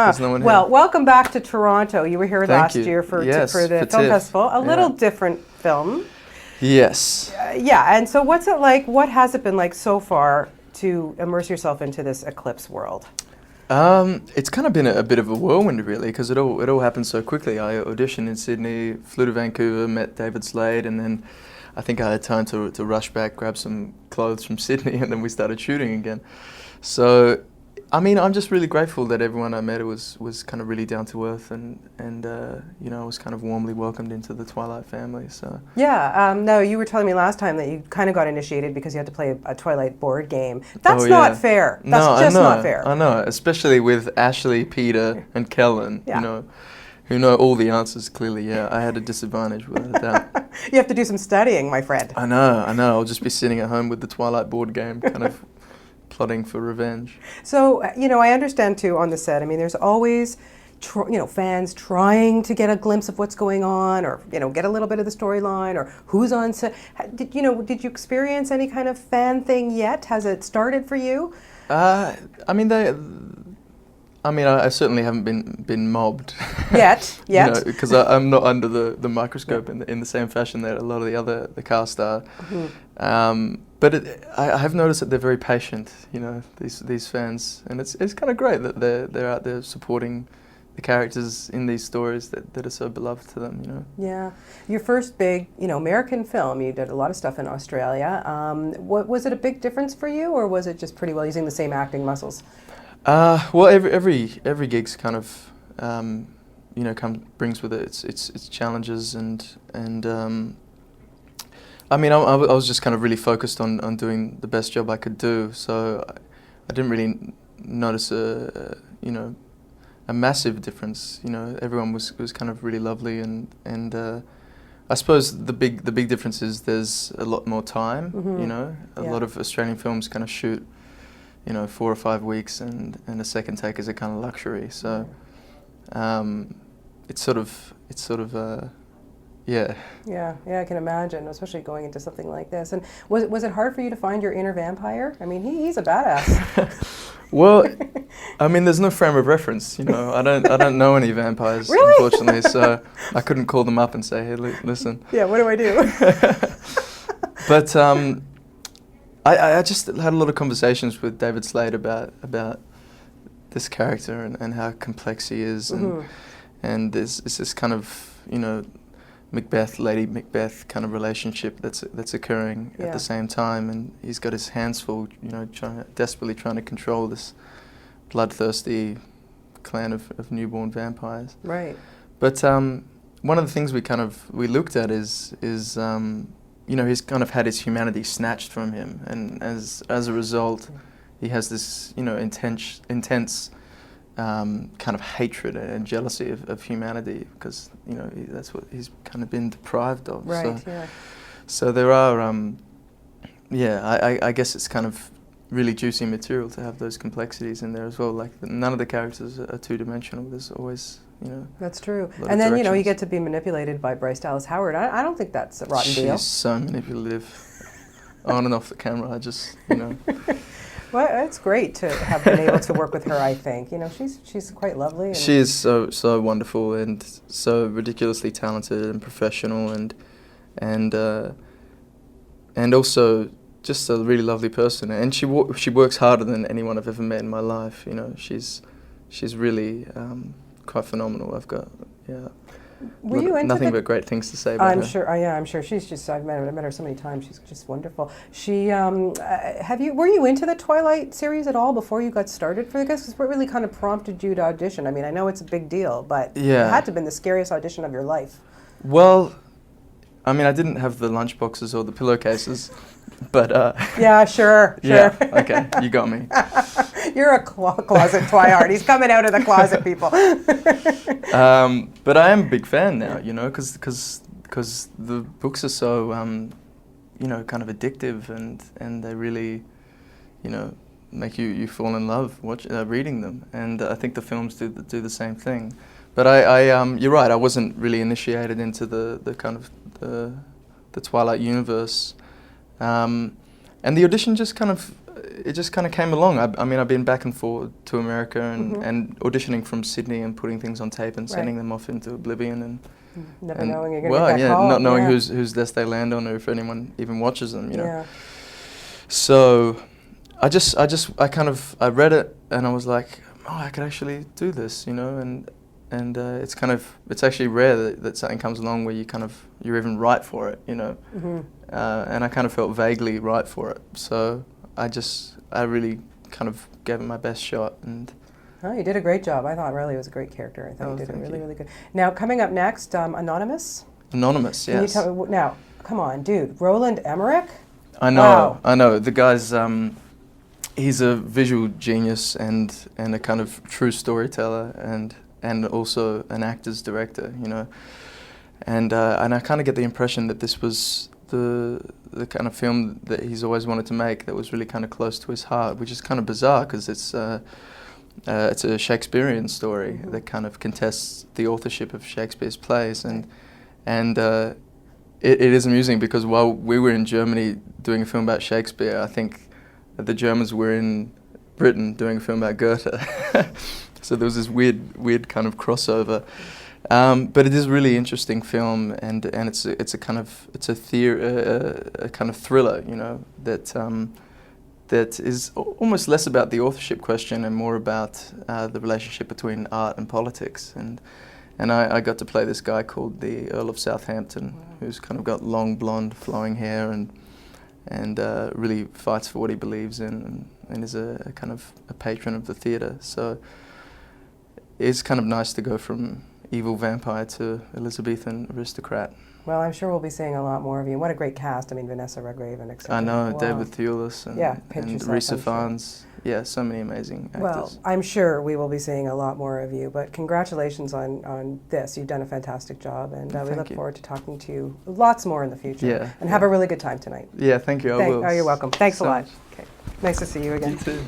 There's no one Well, here. welcome back to Toronto. You were here last year for the film TIFF. festival. A little different film. Yes. Yeah, and so what's it like? What has it been like so far to immerse yourself into this eclipse world? It's kind of been a bit of a whirlwind, really, because it all happened so quickly. I auditioned in Sydney, flew to Vancouver, met David Slade, and then I think I had time to rush back, grab some clothes from Sydney, and then we started shooting again. So, I mean, I'm just really grateful that everyone I met was kind of really down to earth, and you know, I was kind of warmly welcomed into the Twilight family. So yeah, no, you were telling me last time that you kind of got initiated because you had to play a Twilight board game. That's not fair. That's just not fair. I know, especially with Ashley, Peter, and Kellen. Yeah. You know, who know all the answers clearly. Yeah, I had a disadvantage without a doubt. You have to do some studying, my friend. I know. I'll just be sitting at home with the Twilight board game, kind of plotting for revenge. So, you know, I understand too on the set. I mean, there's always, fans trying to get a glimpse of what's going on, or get a little bit of the storyline, or who's on set. Did you experience any kind of fan thing yet? Has it started for you? I certainly haven't been mobbed Yet. Because I'm not under the microscope in the same fashion that a lot of the cast are. Mm-hmm. But I have noticed that they're very patient. These fans, and it's kind of great that they're out there supporting the characters in these stories that are so beloved to them. Yeah, your first big American film. You did a lot of stuff in Australia. Was it a big difference for you, or was it just pretty well using the same acting muscles? Well, every gig's kind of brings with it its challenges and I mean, I was just kind of really focused on doing the best job I could do, so I didn't really notice a massive difference. Everyone was kind of really lovely, and I suppose the big difference is there's a lot more time. Mm-hmm. A lot of Australian films kind of shoot 4 or 5 weeks, and a second take is a kind of luxury. So it's sort of yeah. Yeah, I can imagine, especially going into something like this. And was it hard for you to find your inner vampire? I mean, he's a badass. Well, I mean, there's no frame of reference. I don't know any vampires, really? Unfortunately. So I couldn't call them up and say, hey, listen. Yeah, what do I do? But I just had a lot of conversations with David Slade about this character and how complex he is, and there's this kind of Lady Macbeth kind of relationship that's occurring at the same time, and he's got his hands full, desperately trying to control this bloodthirsty clan of newborn vampires. Right. But one of the things we looked at is he's kind of had his humanity snatched from him, and as a result, he has this intense kind of hatred and jealousy of humanity, because that's what he's kind of been deprived of. Right. So there are I guess it's kind of really juicy material to have those complexities in there as well. Like none of the characters are two-dimensional. There's always That's true. And then you get to be manipulated by Bryce Dallas Howard. I don't think that's a rotten deal. She's so manipulative, on and off the camera. I just Well, it's great to have been able to work with her, I think. She's quite lovely. She is so wonderful and so ridiculously talented and professional and also just a really lovely person. And she works harder than anyone I've ever met in my life. She's really quite phenomenal. I've got Were you into nothing but great things to say about her. I'm sure. She's just, I've met her so many times. She's just wonderful. She, were you into the Twilight series at all before you got started for this? Because what really kind of prompted you to audition? I mean, I know it's a big deal, but it had to have been the scariest audition of your life. Well, I mean, I didn't have the lunchboxes or the pillowcases, but... yeah, sure. Yeah, okay, you got me. You're a closet Twilight. He's coming out of the closet, people. But I am a big fan now, because the books are so, kind of addictive, and they really, make you fall in love reading them. And I think the films do the same thing. But you're right. I wasn't really initiated into the kind of the Twilight universe, and the audition just kind of it just kind of came along. I mean, I've been back and forth to America and auditioning from Sydney and putting things on tape and sending them off into oblivion and never knowing you're going to get that well, call. not knowing whose desk they land on or if anyone even watches them, you know. Yeah. So I read it and I was like, oh, I could actually do this, you know, and it's actually rare that something comes along where you're even right for it, you know. And I kind of felt vaguely right for it, so I really kind of gave it my best shot. And oh, you did a great job. I thought really it was a great character. I thought you did it really, really good. Now, coming up next, Anonymous. Anonymous, yes. Can you tell me, now, come on, dude, Roland Emmerich? I know, wow. I know. The guy's, he's a visual genius and a kind of true storyteller and also an actor's director, you know. And I kind of get the impression that this was the kind of film that he's always wanted to make, that was really kind of close to his heart, which is kind of bizarre because it's a Shakespearean story that kind of contests the authorship of Shakespeare's plays, and it is amusing because while we were in Germany doing a film about Shakespeare, I think the Germans were in Britain doing a film about Goethe. So there was this weird kind of crossover. But it is a really interesting film, and it's a kind of thriller, you know, that is almost less about the authorship question and more about the relationship between art and politics. And I got to play this guy called the Earl of Southampton, who's kind of got long blonde flowing hair and really fights for what he believes in and is a kind of a patron of the theatre. So it's kind of nice to go from evil vampire to Elizabethan aristocrat. Well, I'm sure we'll be seeing a lot more of you. What a great cast. I mean, Vanessa Redgrave and etc. I know, wow. David Thewlis and Risa Farnes. Yeah, so many amazing actors. Well, I'm sure we will be seeing a lot more of you, but congratulations on this. You've done a fantastic job, and we look forward to talking to you lots more in the future. Yeah. And have a really good time tonight. Yeah, thank you. I will. Oh, you're welcome. Thanks a lot. Much. Okay. Nice to see you again. You too.